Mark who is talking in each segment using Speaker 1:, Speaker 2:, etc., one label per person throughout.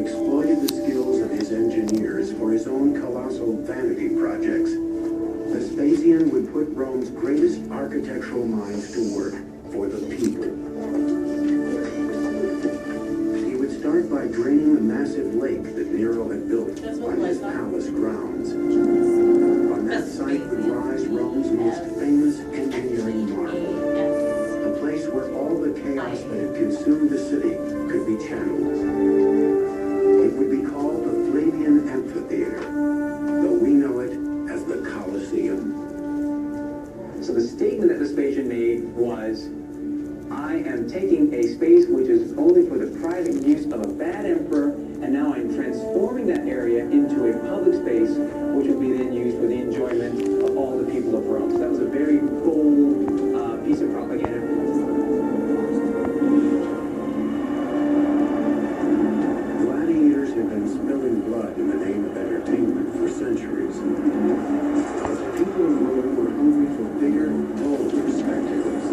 Speaker 1: exploited the skills of his engineers for his own colossal vanity projects. Vespasian would put Rome's greatest architectural minds to work for the people. He would start by draining the massive lake that Nero had built on his palace grounds. On that site would rise Rome's most famous engineering marvel, a place where all the chaos that had consumed the city could be channeled. It would be called the Flavian Amphitheater, though we know it as the Colosseum.
Speaker 2: So the statement that Vespasian made was, I am taking a space which is only for the private use of a bad emperor, and now I'm transforming that area into a public space which will be then used for the enjoyment of all the people of Rome. So that was a very bold piece of propaganda.
Speaker 1: Gladiators had been spilling blood in the name of entertainment for centuries. But the people of Rome were hungry for bigger, bolder spectacles.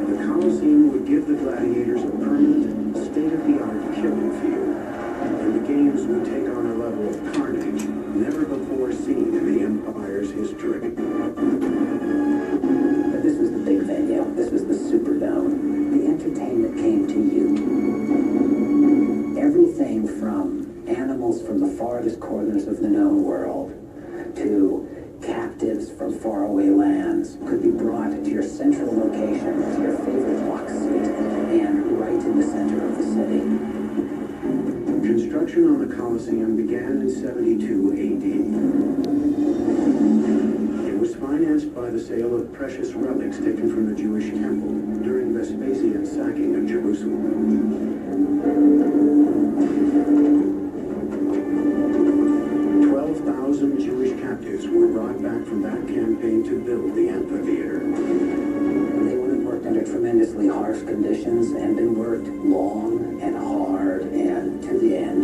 Speaker 1: The Colosseum would give the gladiators a permanent, state-of-the-art killing field, and the games would take on a level of carnage never before seen in the empire's history.
Speaker 3: But this was the big venue. This was the Superdome. The entertainment came to you. Everything from animals from the farthest corners of the known world to captives from faraway lands could be brought to your central location, to your favorite box seat, and right in the center of the city.
Speaker 1: Construction on the Colosseum began in 72 AD. It was financed by the sale of precious relics taken from the Jewish temple during Vespasian's sacking of Jerusalem. 12,000 Jewish captives were brought back from that campaign to build the amphitheater.
Speaker 3: They would have worked under tremendously harsh conditions and been worked long and hard and to the end.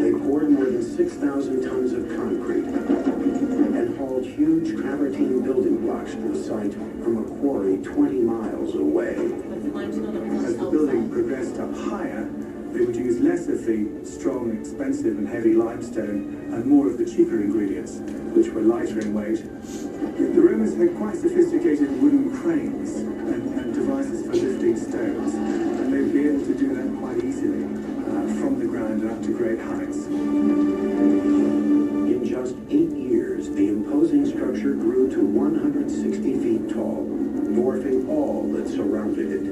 Speaker 1: They poured more than 6,000 tons of concrete and hauled huge travertine building blocks to the site from a quarry 20 miles away.
Speaker 4: As the building progressed up higher, they would use less of the strong, expensive and heavy limestone and more of the cheaper ingredients, which were lighter in weight. The Romans had quite sophisticated wooden cranes and devices for lifting stones, and they would be able to do that quite easily from the ground and up to great heights.
Speaker 1: In just 8 years, the imposing structure grew to 160 feet tall, dwarfing all that surrounded it.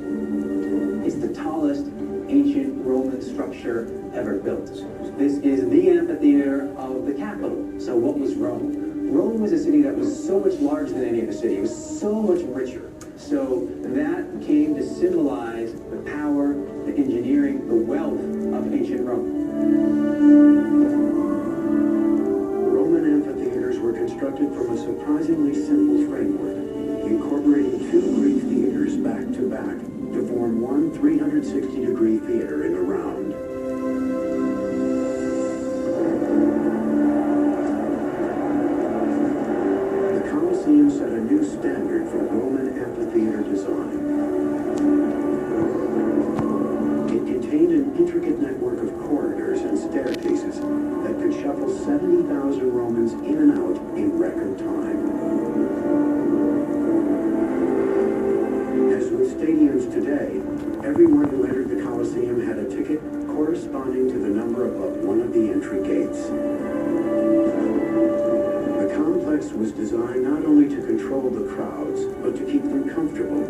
Speaker 2: It's the tallest ancient Roman structure ever built. This is the amphitheater of the capital. So what was Rome? Rome was a city that was so much larger than any other city. It was so much richer. So that came to symbolize the power, the engineering, the wealth of ancient Rome.
Speaker 1: Roman amphitheaters were constructed from a surprisingly simple framework, incorporating 2 Greek theaters back to back to form one 360-degree theater in a round. The Colosseum set a new standard for Roman amphitheater design. It contained an intricate network of corridors and staircases that could shuffle 70,000 Romans in and out in record time. As with stadiums today, everyone who entered the Colosseum had a ticket corresponding to the number above one of the entry gates. The complex was designed not only to control the crowds, but to keep them comfortable.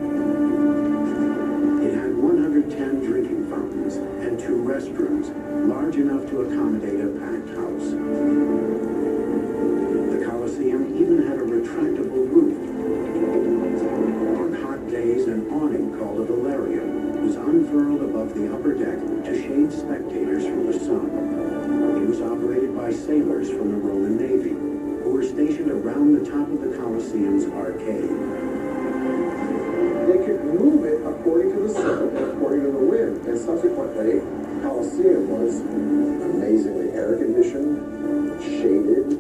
Speaker 1: It had 110 drinking fountains and 2 restrooms, large enough to accommodate a packed house. The Colosseum even had a retractable roof. On hot days, an awning called a velarium was unfurled above the upper deck to shade spectators from the sun. It was operated by sailors from the Roman Navy, who were stationed around the top of the Colosseum's arcade.
Speaker 5: They could move it according to the sun and according to the wind, and subsequently, the Colosseum was amazingly air-conditioned, shaded,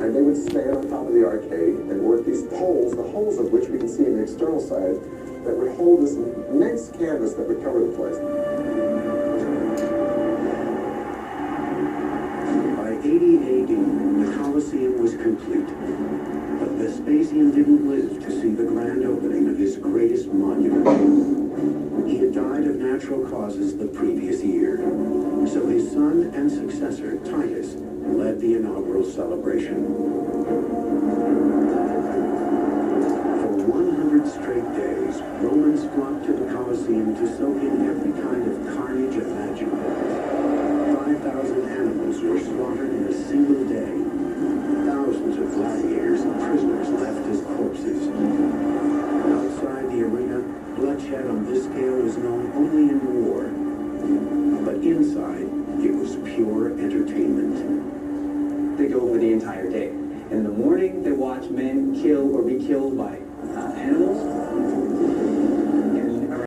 Speaker 5: and they would stand on top of the arcade and work these poles, the holes of which we can see on the external side, that would hold this immense canvas that would cover the place.
Speaker 1: 80 AD, the Colosseum was complete. But Vespasian didn't live to see the grand opening of his greatest monument. He had died of natural causes the previous year. So his son and successor, Titus, led the inaugural celebration. For 100 straight days, Romans flocked to the Colosseum to soak in every kind of carnage imaginable. 5,000 animals were slaughtered in a single day. Thousands of gladiators and prisoners left as corpses. Outside the arena, bloodshed on this scale was known only in war. But inside, it was pure entertainment.
Speaker 2: They go over the entire day. In the morning, they watch men kill or be killed by animals.